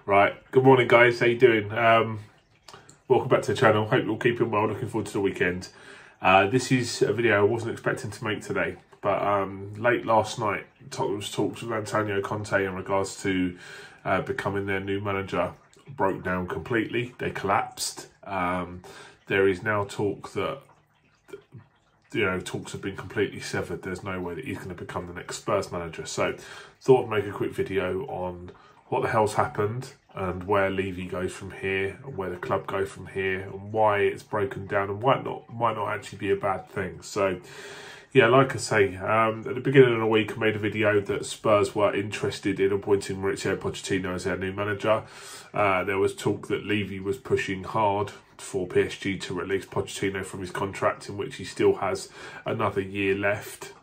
Right, good morning guys, how you doing? Welcome back to the channel, hope you're all keeping well, looking forward to the weekend. This is a video I wasn't expecting to make today, but late last night, Tottenham's talks with Antonio Conte in regards to becoming their new manager broke down completely. They collapsed. There is now talk that, talks have been completely severed. There's no way that he's going to become the next Spurs manager. So thought I'd make a quick video on what the hell's happened and where Levy goes from here, and where the club go from here, and why it's broken down, and might not actually be a bad thing. So yeah, like I say, at the beginning of the week I made a video that Spurs were interested in appointing Mauricio Pochettino as their new manager. There was talk that Levy was pushing hard for PSG to release Pochettino from his contract, in which he still has another year left.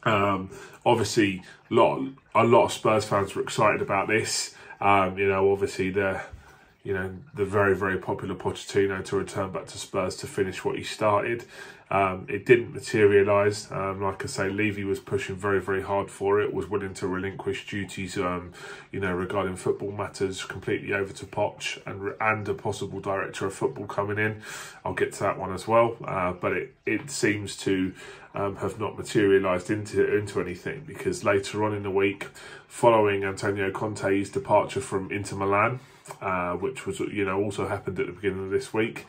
Obviously, a lot of Spurs fans were excited about this. Obviously the very, very popular Pochettino to return back to Spurs to finish what he started. It didn't materialise. Like I say, Levy was pushing very, very hard for it, was willing to relinquish duties, regarding football matters completely over to Poch and a possible director of football coming in. I'll get to that one as well. But it seems to have not materialised into anything, because later on in the week, following Antonio Conte's departure from Inter Milan, which was also happened at the beginning of this week,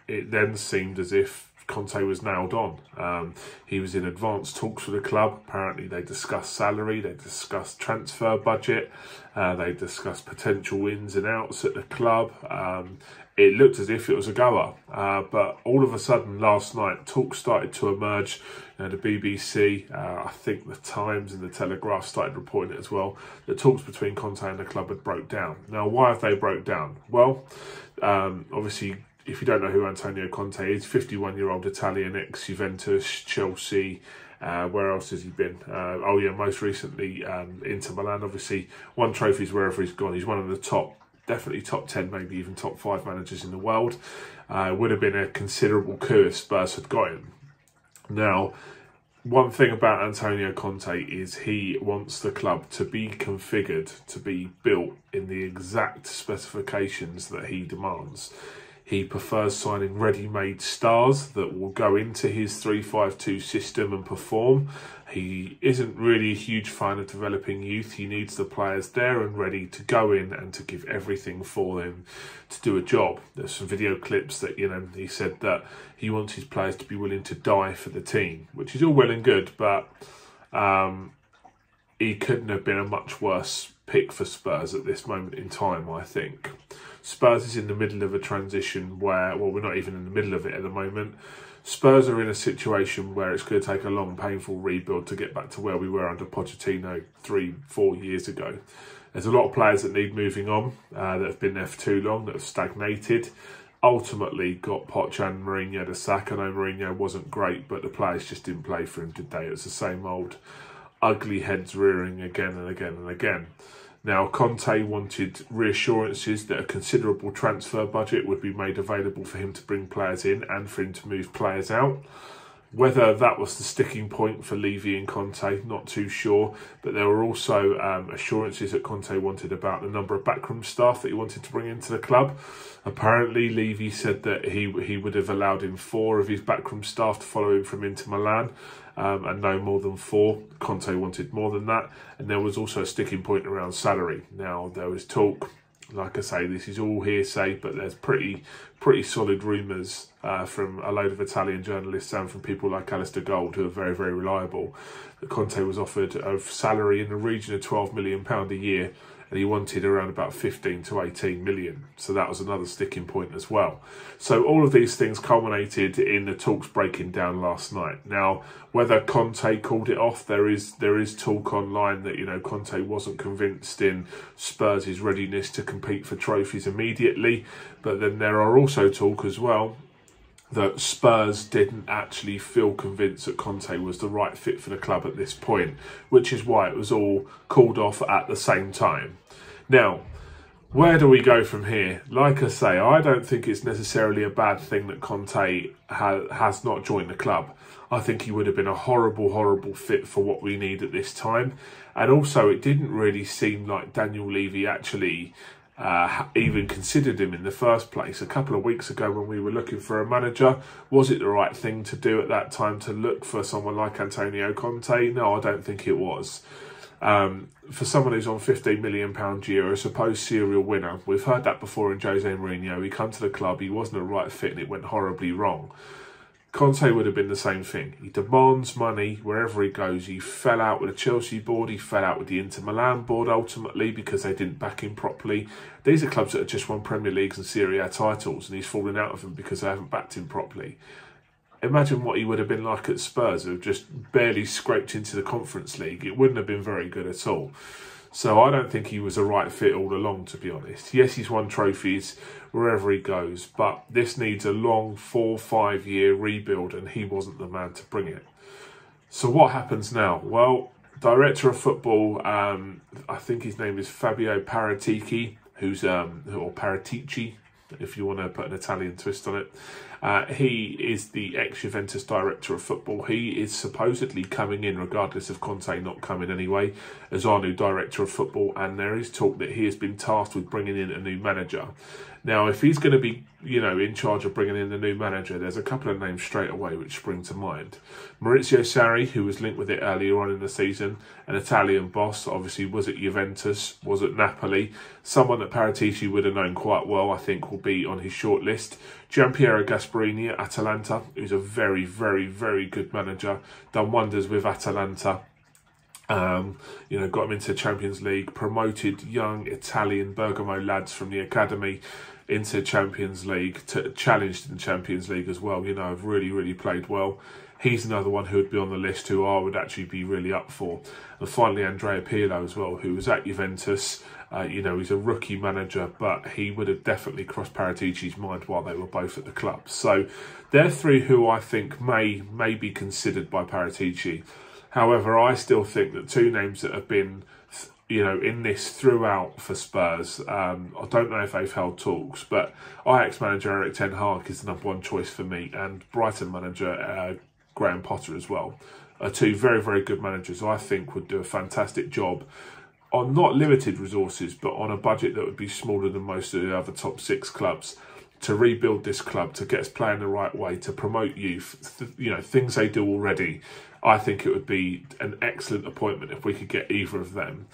it then seemed as if Conte was nailed on. He was in advanced talks with the club. Apparently they discussed salary, they discussed transfer budget, they discussed potential ins and outs at the club. It looked as if it was a goer, but all of a sudden last night talks started to emerge. The BBC, I think the Times and the Telegraph started reporting it as well, that talks between Conte and the club had broke down. Now, why have they broke down? Well, obviously, if you don't know who Antonio Conte is, 51-year-old Italian, ex-Juventus, Chelsea, where else has he been? Most recently Inter Milan. Obviously, won trophies wherever he's gone. He's one of the definitely top 10, maybe even top 5 managers in the world. Would have been a considerable coup if Spurs had got him. Now, one thing about Antonio Conte is he wants the club to be configured, to be built in the exact specifications that he demands. He prefers signing ready-made stars that will go into his 3-5-2 system and perform. He isn't really a huge fan of developing youth. He needs the players there and ready to go in and to give everything for them to do a job. There's some video clips that, he said that he wants his players to be willing to die for the team, which is all well and good, but he couldn't have been a much worse pick for Spurs at this moment in time, I think. Spurs is in the middle of a transition where, well, we're not even in the middle of it at the moment. Spurs are in a situation where it's going to take a long, painful rebuild to get back to where we were under Pochettino 3-4 years ago. There's a lot of players that need moving on, that have been there for too long, that have stagnated. Ultimately got Poch and Mourinho the sack. I know Mourinho wasn't great, but the players just didn't play for him, did they? It was the same old ugly heads rearing again and again and again. Now, Conte wanted reassurances that a considerable transfer budget would be made available for him to bring players in and for him to move players out. Whether that was the sticking point for Levy and Conte, not too sure. But there were also assurances that Conte wanted about the number of backroom staff that he wanted to bring into the club. Apparently, Levy said that he would have allowed him 4 of his backroom staff to follow him from Inter Milan. And no more than 4. Conte wanted more than that. And there was also a sticking point around salary. Now, there was talk, like I say, this is all hearsay, but there's pretty solid rumours from a load of Italian journalists and from people like Alistair Gold, who are very, very reliable, that Conte was offered a salary in the region of £12 million a year, and he wanted around about 15 to 18 million. So that was another sticking point as well. So all of these things culminated in the talks breaking down last night. Now, whether Conte called it off, there is talk online that, Conte wasn't convinced in Spurs' readiness to compete for trophies immediately. But then there are also talk as well that Spurs didn't actually feel convinced that Conte was the right fit for the club at this point, which is why it was all called off at the same time. Now, Where do we go from here? Like I say, I don't think it's necessarily a bad thing that Conte has not joined the club. I think he would have been a horrible, horrible fit for what we need at this time. And also, it didn't really seem like Daniel Levy actually even considered him in the first place. A couple of weeks ago when we were looking for a manager, was it the right thing to do at that time to look for someone like Antonio Conte? No, I don't think it was. For someone who's on £15 million a year, a supposed serial winner, we've heard that before in Jose Mourinho. He come to the club, he wasn't a right fit and it went horribly wrong. Conte would have been the same thing. He demands money wherever he goes. He fell out with the Chelsea board. He fell out with the Inter Milan board ultimately because they didn't back him properly. These are clubs that have just won Premier Leagues and Serie A titles, and he's fallen out of them because they haven't backed him properly. Imagine what he would have been like at Spurs, who have just barely scraped into the Conference League. It wouldn't have been very good at all. So I don't think he was a right fit all along, to be honest. Yes, he's won trophies wherever he goes, but this needs a long 4-5 year rebuild, and he wasn't the man to bring it. So what happens now? Well, director of football, I think his name is Fabio Paratici, or Paratici, if you want to put an Italian twist on it. He is the ex-Juventus director of football. He is supposedly coming in, regardless of Conte not coming anyway, as our new director of football, and there is talk that he has been tasked with bringing in a new manager. Now, if he's going to be, in charge of bringing in a new manager, there's a couple of names straight away which spring to mind. Maurizio Sarri, who was linked with it earlier on in the season, an Italian boss, obviously was at Juventus, was at Napoli. Someone that Paratici would have known quite well, I think, will be on his short list. Gianpiero Gasperini at Atalanta, who's a very, very, very good manager, done wonders with Atalanta. Got him into Champions League, promoted young Italian Bergamo lads from the academy into Champions League, challenged in the Champions League as well, have really, really played well. He's another one who would be on the list who I would actually be really up for. And finally, Andrea Pirlo as well, who was at Juventus. He's a rookie manager, but he would have definitely crossed Paratici's mind while they were both at the club. So they're three who I think may be considered by Paratici. However, I still think that two names that have been, in this throughout for Spurs, I don't know if they've held talks, but Ajax manager Erik ten Hag is the number one choice for me, and Brighton manager Graham Potter as well. Are two very, very good managers I think would do a fantastic job on not limited resources, but on a budget that would be smaller than most of the other top 6 clubs, to rebuild this club, to get us playing the right way, to promote youth, things they do already. I think it would be an excellent appointment if we could get either of them.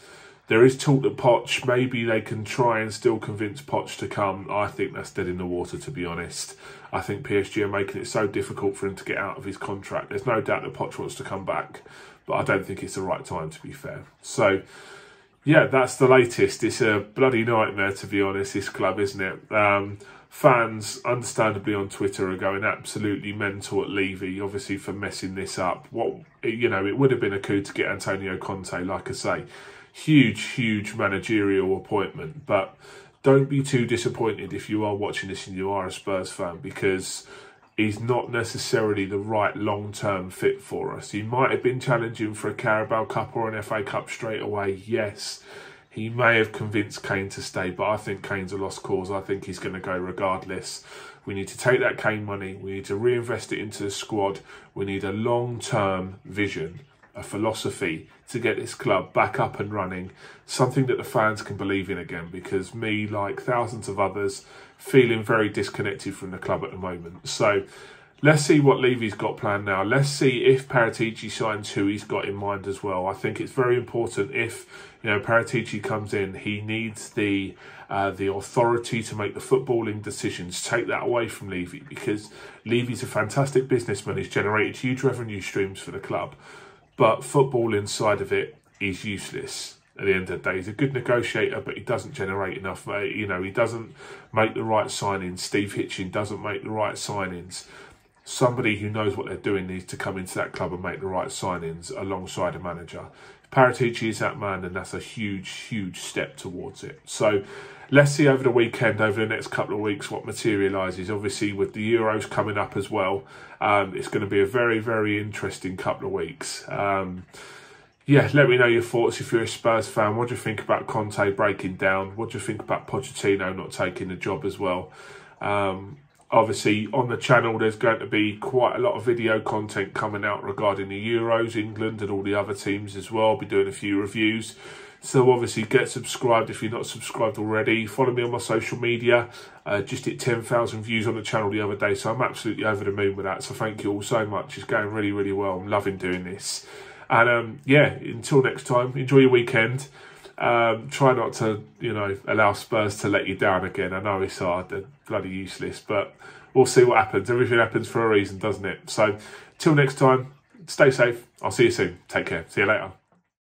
There is talk that Poch, maybe they can try and still convince Poch to come. I think that's dead in the water, to be honest. I think PSG are making it so difficult for him to get out of his contract. There's no doubt that Poch wants to come back, but I don't think it's the right time, to be fair. So, yeah, that's the latest. It's a bloody nightmare, to be honest, this club, isn't it? Fans, understandably on Twitter, are going absolutely mental at Levy, obviously for messing this up. It would have been a coup to get Antonio Conte, like I say. Huge managerial appointment, but don't be too disappointed if you are watching this and you are a Spurs fan, because he's not necessarily the right long-term fit for us. He might have been challenging for a Carabao Cup or an FA Cup straight away, yes. He may have convinced Kane to stay, but I think Kane's a lost cause. I think he's going to go regardless. We need to take that Kane money. We need to reinvest it into the squad. We need a long-term vision, a philosophy to get this club back up and running, something that the fans can believe in again, because me, like thousands of others, feeling very disconnected from the club at the moment. So let's see what Levy's got planned now. Let's see if Paratici signs who he's got in mind as well. I think it's very important if Paratici comes in, he needs the authority to make the footballing decisions. Take that away from Levy, because Levy's a fantastic businessman. He's generated huge revenue streams for the club, but football inside of it is useless. At the end of the day, he's a good negotiator, but he doesn't generate enough. He doesn't make the right signings. Steve Hitchin doesn't make the right signings. Somebody who knows what they're doing needs to come into that club and make the right signings alongside a manager. If Paratici is that man, then that's a huge step towards it. So let's see over the weekend, over the next couple of weeks, what materialises. Obviously, with the Euros coming up as well, it's going to be a very, very interesting couple of weeks. yeah, let me know your thoughts if you're a Spurs fan. What do you think about Conte breaking down? What do you think about Pochettino not taking the job as well? Obviously, on the channel, there's going to be quite a lot of video content coming out regarding the Euros, England and all the other teams as well. I'll be doing a few reviews. So obviously, get subscribed if you're not subscribed already. Follow me on my social media. Just hit 10,000 views on the channel the other day, so I'm absolutely over the moon with that. So thank you all so much. It's going really, really well. I'm loving doing this. And yeah, until next time, enjoy your weekend. Try not to, allow Spurs to let you down again. I know it's hard, they're bloody useless, but we'll see what happens. Everything happens for a reason, doesn't it? So, till next time, stay safe. I'll see you soon. Take care. See you later.